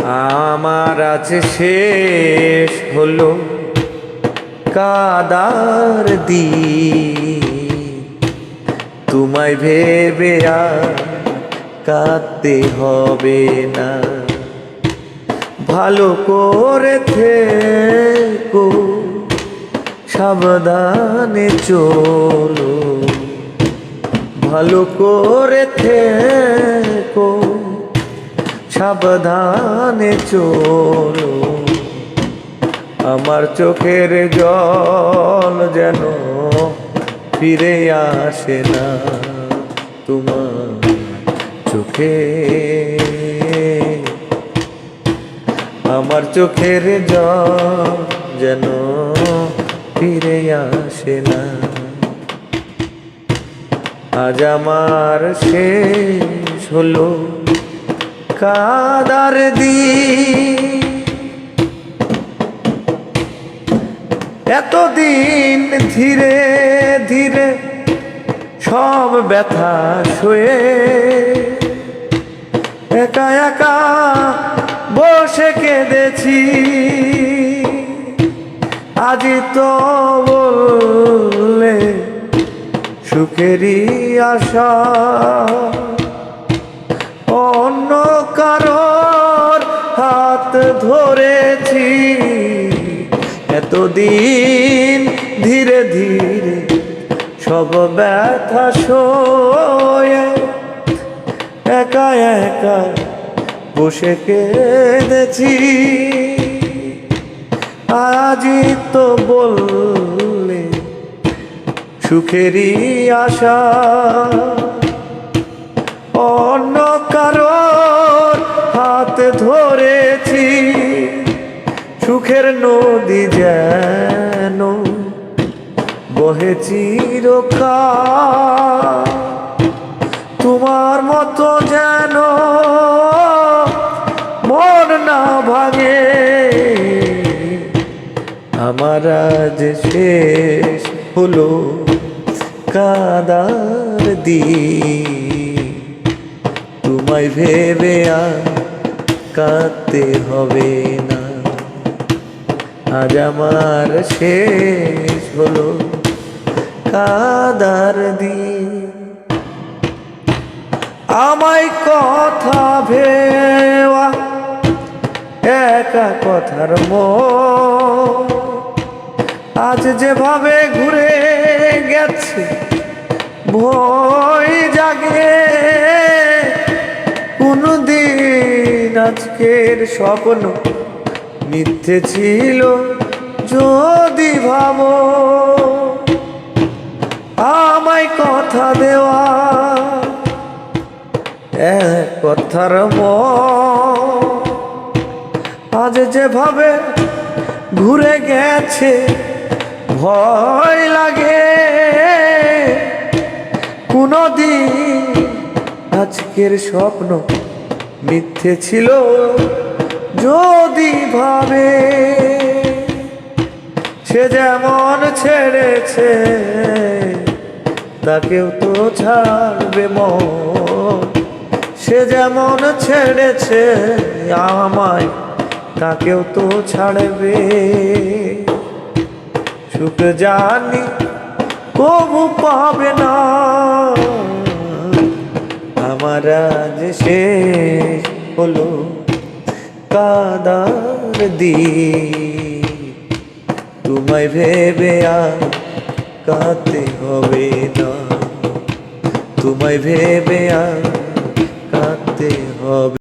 আমার আছে শেষ হলো কাদার দিন, তোমায় ভেবে আর কাঁদতে হবে না। ভালো করে থেকো, সাবধানে চলো, ভালো করে থেকো, সাবধানে চলো। আমার চোখের জল যেন ফিরে আসে না তোমার চোখে। আমার চোখের জল যেন ফিরে আসে না। আজ আমার শেষ হলো কাদার দিন, এতদিন ধীরে ধীরে সব ব্যথা সয়ে একা একা বসে কেঁদেছি। আজি তো বললে সুখেরই আশা, অন্য কারোর হাত ধরেছি। এতদিন ধীরে ধীরে সব ব্যথা সয়ে একা একা বসে কেঁদেছি। আজই তো বললে সুখেরই আশা, অন্য কারোর হাত ধরেছি। সুখের নদী যেন বহে চিরকাল, তোমার মতো যেন মন না ভাঙে। আমার আজ শেষ হলো কাদার দিন, তোমায় ভেবে আর কাঁদতে হবে না। আজ আমার শেষ হলো কাদার দিন। আমায় কথা ভেওয়া একা কথার মন, আজ যেভাবে ঘুরে গেছে ভয় জাগে। কোনদিন আজকের স্বপ্ন মিথ্যে ছিল যদি ভাবো, আমায় কথা দেওয়া এক কথার মন, আজ যেভাবে ঘুরে গেছে ভয় লাগে। কোনদিন আজকের স্বপ্ন মিথ্যে ছিল যদি ভাবে। সে যেমন ছেড়েছে তাকেও তো ছাড়বে মন, সে যেমন ছেড়েছে আমায় তাকেও তো ছাড়বে। সুখ জানি কবু পাবে না, আমার আজ শেষ হলো কাদার দিন, তোমায় ভেবে আর কাঁদতে হবে না। তোমায় ভেবে আর কাঁদতে হবে।